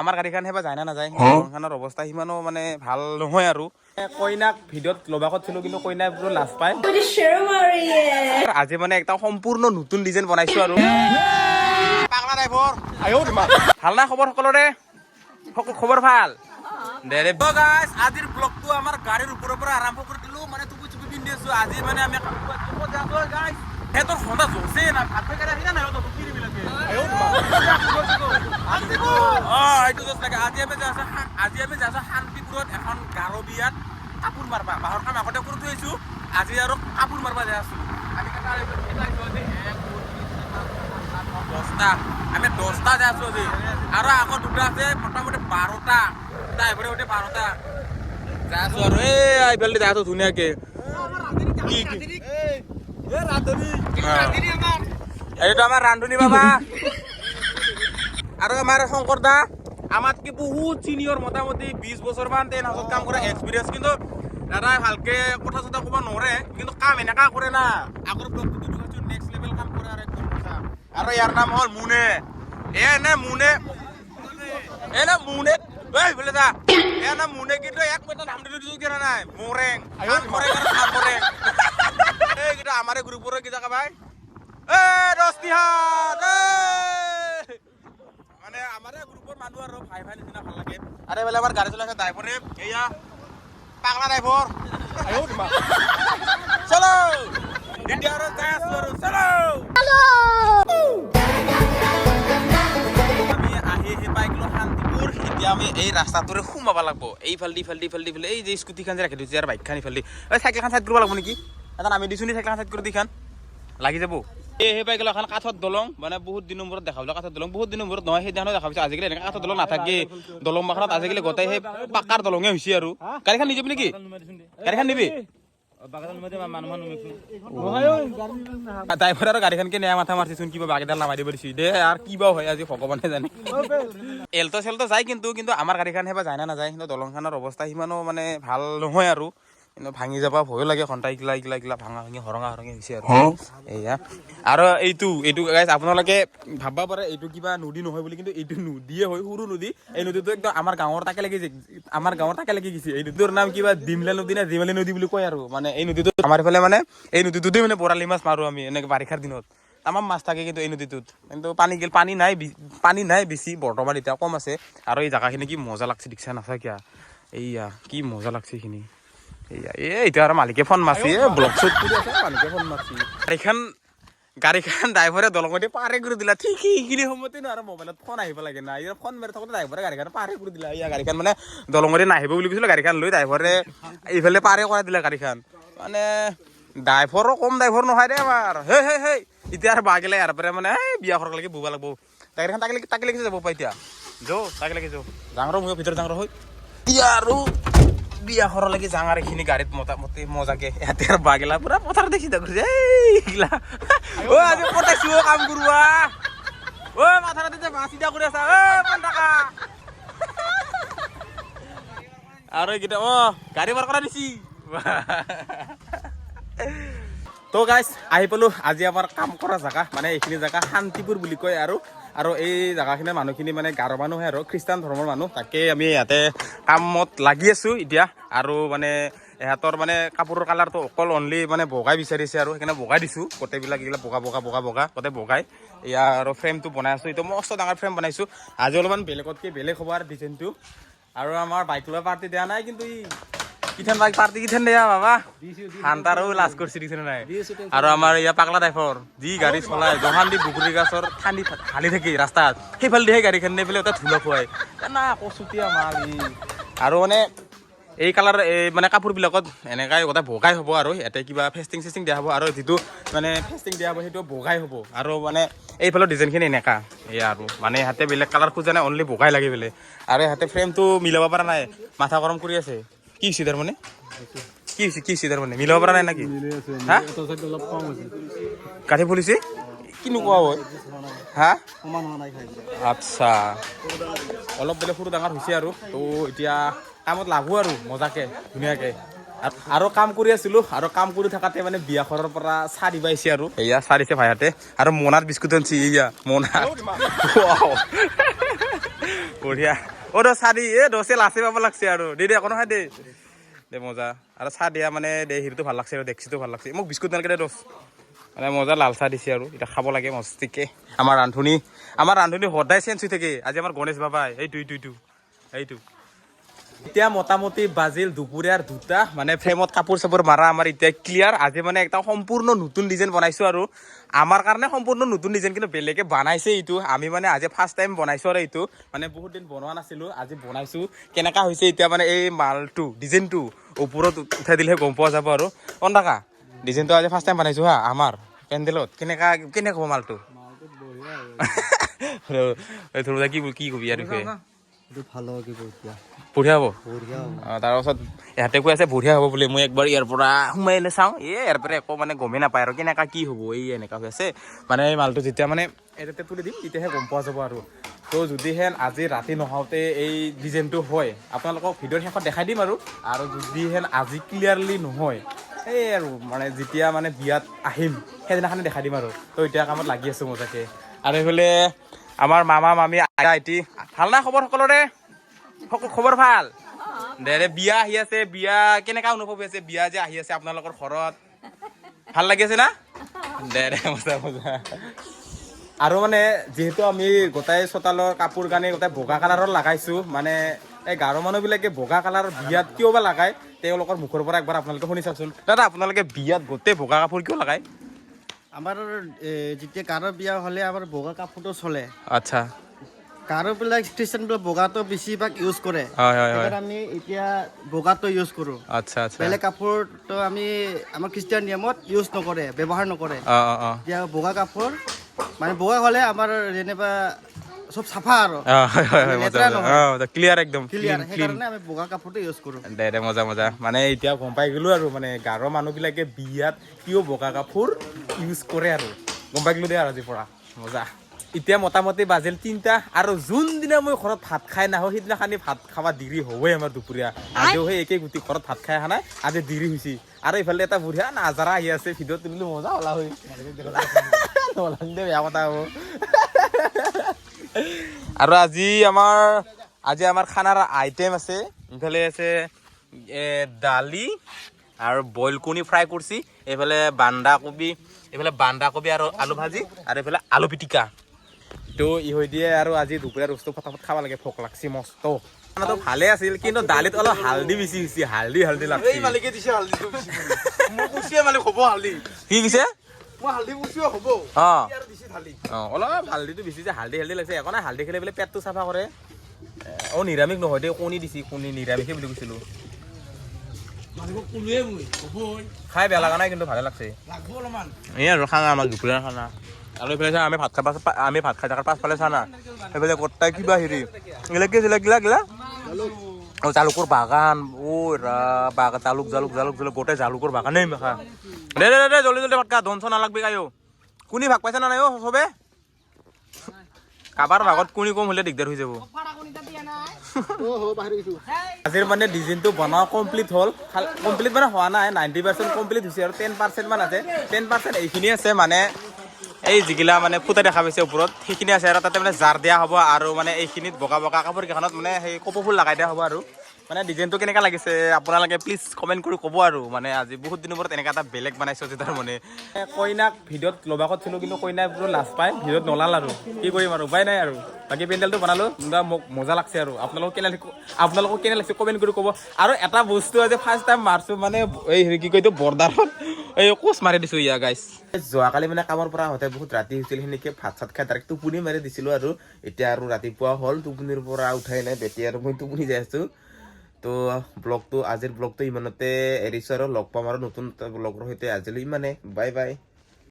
আমাৰ গাড়ীখন হেবা যায় না নাযায় গাড়ীখনৰ অৱস্থা সিমানো মানে ভাল নহয় আৰু কইনাক ভিডিঅ'ত লবাকত ছিলো কিন্তু কইনাই পুৰো লাজ পায় আজি মানে একটা সম্পূৰ্ণ নতুন ডিজাইন বনাইছো আৰু পাগলা ড্ৰাইভাৰ ভাল না খবৰ সকলোৰে খবৰ ভাল দে গাইস আজিৰ ব্লগটো আমাৰ গাড়ীৰ ওপৰৰ পৰা আৰম্ভ কৰি দিলো মানে টুপি টুপি পিন্ধি আছো আজি মানে আমি গাইস হেতৰ হন্ডা জোৰছে না ভাত খাই আহি না তো টুপি বিলাকে এইটো জোচ লাগে আজি আমি যাইছো শান্তিপুৰত এখন গাৰো বিয়াত কাপোৰ মাৰবা বাহৰ কাম আগতে কৰি থৈছো আজি আৰু কাপোৰ মাৰবা যাই আছো আমি 10টা যাই আছো আজি আৰু আগত দুটা আছে মোটামুটি 12টা ড্ৰাইভাৰে উঠে 12টা যাই আছো আৰু এইফালে যাই আছো ধুনীয়াকে এইটো আমাৰ ৰান্ধনী বাবা আৰু আমাৰ শংকৰ দা আমাতকে বহুত সিনিয়ৰ মোটামুটি 20 বছৰ মান তেন হাতত কাম কৰা এক্সপিৰিয়েন্স কিন্তু দাদা ভালকে কথা চথা ক'ব নোৱাৰে কিন্তু কাম এনেকা কৰে না আগৰ ব্লগটো দেখাইছো নেক্সট লেভেল কাম কৰে আৰু একদম কথা আৰু ইয়াৰ নাম হ'ল মুনে মুনে এই বলে দা না মুনে কিন্তু এক মিনিট নাম দিলো কি নাই মোৰেং এই কিটা আমাৰে গ্ৰুপৰ কি জাকা ভাই দস্তিহাত মানে আমাৰে গ্ৰুপৰ মানুহ আৰু ভাই নিচিনা ভাল লাগে আরে বেলা আমার গাড়ি চলাইছে ড্রাইভারে এইয়া পাগলা ড্রাইভার চলো ইন্ডিয়ার গ্যাস চলো চলো আমি আহি পাই গলো শান্তিপুৰ এতিয়া আমি এই ৰাস্তাটোৰে সোমাবা লাগব এইফালদি এই যে স্কুটিখন যে ৰাখি দিছে আৰু বাইকখন ইফালদি এই সাইকেলখন সাইড কৰিব লাগিব নেকি এটা আমি দিছুনি সাইকেলখন সাইড কৰি দিখান লাগি যাব এই পাই গেল এখন কাঠৰ দলং মানে বহুত দিনৰ মূৰত দেখাবলে কাঠৰ দলং বহুত দিনৰ মূৰত নহয় সেইদিনাখনো দেখা পাইছে আজিকালি এনেকা কাঠৰ দলং নাথাকে দলং মাখনত আজিকালি গোটেই সেই পাকাৰ দলঙে হৈছে আৰু গাড়ীখন নিযাবি নেকি গাড়ীখন নিবি ড্ৰাইভাৰ আৰু গাড়ীখনকে নেয়া মাথা মাৰিছোন কিবা বাগেডাল নামাই দিব দিছি দে আৰু কিবা হয় আজি ভগৱানে জানে এলটো চেলটো যায় কিন্তু আমাৰ গাড়ীখন হেবা যায় না নাযায় কিন্তু দলংখনৰ অৱস্থা সিমানো মানে ভাল নহয় আৰু কিন্তু ভাঙি যাব ভয় লাগে ঘণ্টা ইগলা ভাঙা হৰঙা হৈছে আৰু এয়া আৰু এইটো গাইজ আপোনালোকে ভাববা পাৰে এইটো কিবা নদী নহয় বুলি কিন্তু এইটো নদীয়ে হয় সৰু নদী এই নদীটো একদম আমাৰ গাঁৱৰ তাকে লাগি গৈছে এই নদীটোৰ নাম কিবা ডিমলা নদী না জিমালি নদী বুলি কয় আৰু মানে এই নদীটো আমাৰ ফালে মানে এই নদীটোতে মানে বৰালি মাছ মাৰো আমি এনেকে বাৰিষাৰ দিনত তামাম মাছ থাকে কিন্তু এই নদীটোত কিন্তু পানী নাই বেছি বৰ্তমান এতিয়া কম আছে আৰু এই জাগাখিনি কি মজা লাগছে দেখিছা নাচা কিয়া এইয়া কি মজা লাগছে এইখিনি এইটো আৰু মালিকে ফোন মাৰছি ব্লগ শ্বুট কৰি আছে মালিকে ফোন মাৰছি গাড়ীখন ড্ৰাইভাৰে দলঙতে পাৰে কৰি দিলা ঠিক সেইখিনি সময়তে আৰু মোবাইলত ফোন আহিব লাগে না ফোন মাৰি থাকোঁতে ড্ৰাইভাৰে গাড়ীখন পাৰে কৰি দিলা গাড়ীখন মানে দলঙতে নাহিব বুলি কৈছিলে গাড়ীখন লৈ ড্ৰাইভাৰে এইফালে পাৰে কৰাই দিলে গাড়ীখন মানে ড্ৰাইভাৰো কম ড্ৰাইভাৰ নহয় দে আমাৰ হেই এতিয়া আৰু বাগিলে ইয়াৰ পৰা মানে বিয়া ঘৰলৈকে বুবা লাগব গাড়ীখন তাকে লাগি যাব পাই এতিয়া তাকে লাগি ডাঙৰ মোৰ ভিতৰত ডাঙৰ হয় এতিয়া আৰু বিয়া ঘৰলৈকে যাওঁ আৰু এইখিনি গাড়ীত মোটামুটি মজাকে ইয়াতে আৰু বাগিলা পুৰা পথাৰ দেখি থাকোঁ এইগিলা আজি পঠাইছো কাম কৰোৱা মাথা ৰাতি মাছ চিধা কৰি আছা পঞ্চাকা আৰু এইকেইটা গাড়ী বাৰ কৰা দিছি তো গাইজ আহি পালো আজি আমাৰ কাম কৰা জেগা মানে এইখিনি জেগা শান্তিপুৰ বুলি কয় আৰু এই জেগাখিনিৰ মানুহখিনি মানে গাৰো মানুহে আৰু খ্ৰীষ্টান ধৰ্মৰ মানুহ তাকে আমি ইয়াতে কামত লাগি আছো এতিয়া আৰু মানে ইহঁতৰ মানে কাপোৰৰ কালাৰটো অকল অনলি মানে বগাই বিচাৰিছে আৰু সেইকাৰণে বগাই দিছোঁ গোটেইবিলাক এইগিলা বগা গোটেই বগাই এয়া আৰু ফ্ৰেমটো বনাই আছোঁ এইটো মস্ত ডাঙৰ ফ্ৰেম বনাইছোঁ আজি অলপমান বেলেগতকৈ বেলেগ হ'ব আৰু ডিজাইনটো আৰু আমাৰ বাইক লোৱা পাৰ্টি দিয়া নাই কিন্তু কিঠান বাইক পাৰ্টি কিঠান দিয়া বাবা হান্তাৰো লাজ কৰিছে দিছে নাই আৰু আমাৰ ইয়াৰ পাগলা ড্ৰাইভাৰ যি গাড়ী চলাই জহান দি বুকুৰি গাছৰ ঠাণ্ডি ঢালি থাকি ৰাস্তাত সেইফালে দিয়ে গাড়ীখন নি পেলাই এটা ধুলা খুৱাই না কচুতীয়া মাল আৰু মানে এই কালাৰ মানে কাপোৰবিলাকত এনেকাই গোটেই বগাই হ'ব আৰু ইয়াতে কিবা ফেষ্টিং চেষ্টিং দিয়া হ'ব আৰু যিটো মানে ফেষ্টিং দিয়া হ'ব সেইটো বগাই হ'ব আৰু মানে এইফালৰ ডিজাইনখিনি এনেকা এয়া আৰু মানে ইহঁতে বেলেগ কালাৰ খোজা নাই অনলি বগাই লাগি পেলাই আৰু ইহঁতে ফ্ৰেমটো মিলাব পৰা নাই মাথা গৰম কৰি আছে কি হৈছে তাৰ মানে কি হৈছে তাৰ মানে মিলাব পৰা নাই নেকি হা কাঠি ফুলিছে কিনো কোৱা হয় হা আচ্ছা অলপ বেলেগ সৰু ডাঙৰ হৈছে আৰু তো এতিয়া কামত লাগো আৰু মজাকে ধুনীয়াকে আৰু কাম কৰি আছিলোঁ আৰু কাম কৰি থাকাতে মানে বিয়া ঘৰৰ পৰা চাহ দিব আহিছে আৰু এয়া চাহ দিছে ভাইহাতে আৰু মোনাত বিস্কুট আনিছে এয়া মোনাত বঢ়িয়া অ' ৰ চাহ দি দছে লাচে পাব লাগছে আৰু দে একো নহয় দে মজা আৰু চাহ দিয়া মানে দে হেৰিটো ভাল লাগছে আৰু ডেক্সিটো ভাল লাগছে মোক বিস্কুট নালাগে দে দছ মানে মজা লাল চাহ দিছে আৰু এতিয়া খাব লাগে মস্তিকে আমাৰ ৰান্ধনী সদায় চেঞ্জ হৈ থাকে আজি আমাৰ গণেশ বাবাই এইটো এতিয়া মোটামুটি বাজিল দুপৰীয়াৰ 2টা মানে ফ্ৰেমত কাপোৰ চাপোৰ মাৰা আমাৰ এতিয়া ক্লিয়াৰ আজি মানে একটা সম্পূৰ্ণ নতুন ডিজাইন বনাইছো আৰু আমাৰ কাৰণে সম্পূৰ্ণ নতুন ডিজাইন কিন্তু বেলেগে বনাইছে এইটো আমি মানে আজি ফাৰ্ষ্ট টাইম বনাইছো আৰু এইটো মানে বহুত দিন বনোৱা নাছিলো আজি বনাইছো কেনেকা হৈছে এতিয়া মানে এই মালটো ডিজাইনটো ওপৰত উঠাই দিলেহে গম পোৱা যাব আৰু কণ্ডাকা ডিজাইনটো আজি ফাৰ্ষ্ট টাইম বনাইছো হা আমাৰ পেণ্ডেলত কেনেকা হ'ব মালটো কি কবি আৰু বঢ়িয়া হ'ব তাৰপাছত ইহঁতে কৈ আছে বঢ়িয়া হ'ব বুলি মই একবাৰ ইয়াৰ পৰা সোমাই এনে চাওঁ ইয়াৰ পৰা একো মানে গমেই নাপায় আৰু কেনেকা কি হ'ব এই এনেকা হৈ আছে মানে এই মালটো যেতিয়া মানে ইয়াতে তুলি দিম তেতিয়াহে গম পোৱা যাব আৰু তো যদিহে আজি ৰাতি নহওঁতে এই ডিজাইনটো হয় আপোনালোকক ভিডিঅ'ৰ শেষত দেখাই দিম আৰু যদিহে আজি ক্লিয়াৰলি নহয় এই আৰু মানে যেতিয়া মানে বিয়াত আহিম সেইদিনাখনে দেখাই দিম আৰু তো এতিয়া কামত লাগি আছোঁ মজাকে আৰু এইফালে আমাৰ মামা মামী আইতা আইতি ভাল না খবৰ সকলোৰে খবৰ ভাল দে বিয়া আহি আছে বিয়া কেনেকা অনুভৱ হৈ আছে বিয়া যে আহি আছে আপোনালোকৰ ঘৰত ভাল লাগি আছে না দে মজা আৰু মানে যিহেতু আমি গোটাই চোতালৰ কাপোৰ কানি গোটাই বগা কালাৰৰ লগাইছোঁ মানে এই গাঁৱৰ মানুহবিলাকে বগা কালাৰ বিয়াত কিয় বা লগায় তেওঁলোকৰ মুখৰ পৰা একবাৰ আপোনালোকে শুনি চাওকচোন দাদা আপোনালোকে বিয়াত গোটেই বগা কাপোৰ কিয় লগায় আমাৰ যেতিয়া গাঁৱৰ বিয়া হ'লে আমাৰ বগা কাপোৰটো চলে আচ্ছা গাঁৱৰবিলাক খ্ৰীষ্টানবিলাক বগাটো বেছিভাগ ইউজ কৰে আমি এতিয়া বগাটো ইউজ কৰোঁ আচ্ছা বেলেগ কাপোৰটো আমি আমাৰ খ্ৰীষ্টান নিয়মত ইউজ নকৰে ব্যৱহাৰ নকৰে এতিয়া বগা কাপোৰ মানে বগা হ'লে আমাৰ যেনিবা সব চাফা আৰু ক্লিয়াৰ একদম সেইকাৰণে আমি বগা কাপোৰটো ইউজ কৰোঁ দে মজা মানে এতিয়া গম পাই গ'লো আৰু মানে গাঁৱৰ মানুহবিলাকে বিয়াত কিয় বগা কাপোৰ ইউজ কৰে আৰু গম পাই গ'লো দে আৰু আজিৰ পৰা মজা এতিয়া মোটামুটি বাজিল 3টা আৰু যোনদিনা মই ঘৰত ভাত খাই নাহোঁ সেইদিনাখনি ভাত খাবা দেৰি হ'বই আমাৰ দুপৰীয়া আজিও সেই একে গুটি ঘৰত ভাত খাই অহা নাই আজি দেৰি হৈছে আৰু এইফালে এটা বঢ়িয়া নাজাৰা আহি আছে ভিডিঅ'ত তুলিলো মজা ওলা হৈ বেয়া কথা হ'ব আৰু আজি আমাৰ খানাৰ আইটেম আছে ইফালে আছে দালি আৰু বইল কণী ফ্ৰাই কৰিছি এইফালে বন্ধাকবি আৰু আলু ভাজি আৰু এইফালে আলু পিটিকা তো হৈ দিয়ে আৰু আজি দুপৰীয়া বস্তু ফটাফট খাব লাগে ভোক লাগছি মস্ত খানাটো ভালে আছিল কিন্তু দালিত অলপ হালধি বেছি হৈছে হালধি লাগছে কি কৈছে অলপ হালধিটো বেছি যে হালধি লাগছে একো নাই হালধি খালে বোলে পেটটো চাফা কৰে নিৰামিষ নহয় দেই কণী দিছি নিৰামিষে বুলি কৈছিলো খাই বেয়া লগা নাই কিন্তু ভালে লাগছে এই আৰু খানা আমাক দুপৰীয়াৰ খানা আৰু এইফালে চা আমি ভাত খাই থকাৰ পাছফালে চা না সেইফালে গোটাই কিবা হেৰি গিলা জালুকৰ বাগান জালুক গোটেই জালুকৰ বাগানেই মেখা দে জলদি ভাত খা ধন চন নালাগবি কায়ো কোনি ভাগ পাইছা না নাই চবে কাবাৰ ভাগত কোনি কম হ'লে দিগদাৰ হৈ যাব আজিৰ মানে ডিজাইনটো বনোৱা কমপ্লিট হ'ল কমপ্লিট মানে হোৱা নাই 90% কমপ্লিট হৈছে আৰু 10% মান আছে 10% এইখিনি আছে মানে এই যিগিলা মানে ফুটা দেখা পাইছে ওপৰত সেইখিনি আছে আৰু তাতে মানে জাৰ দিয়া হ'ব আৰু মানে এইখিনিত বগা কাপোৰ কেইখনত মানে সেই কপৌ ফুল লগাই দিয়া হ'ব আৰু মানে ডিজাইনটো কেনেকুৱা লাগিছে আপোনালোকে প্লিজ কমেণ্ট কৰি ক'ব আৰু মানে আজি বহুত দিনৰ মূৰত এনেকুৱা এটা বেলেগ বনাইছোঁ যে তাৰ মানে কইনাক ভিডিঅ'ত ল'বা কৈছিলোঁ কিন্তু কইনাক বোলো লাজ পাই ভিডিঅ'ত নলাল আৰু কি কৰিম আৰু উপায় নাই আৰু বাকী পেণ্ডেলটো বনালোঁ মোক মজা লাগছে আৰু আপোনালোকক কেনে লাগিছে কমেণ্ট কৰি ক'ব আৰু এটা বস্তু আজি ফাৰ্ষ্ট টাইম মাৰছোঁ মানে এই হেৰি কি কয় এইটো বৰ্ডাৰত এই কোচ মাৰি দিছোঁ ইয়া গাইছ যোৱাকালি মানে কামৰ পৰা আহোঁতে বহুত ৰাতি হৈছিল সেনেকৈ ভাত চাত খাই ডাইৰেক্ট টোপনি মাৰি দিছিলোঁ আৰু এতিয়া আৰু ৰাতিপুৱা হ'ল টোপনিৰ পৰা উঠাই নাই বেটি আৰু মই টোপনি যাই আছোঁ তো আজিৰ ব্লগটো ইমানতে এৰিছোঁ আৰু লগ পাম আৰু নতুন ব্লগৰ সৈতে আজিলৈ ইমানে বাই বাই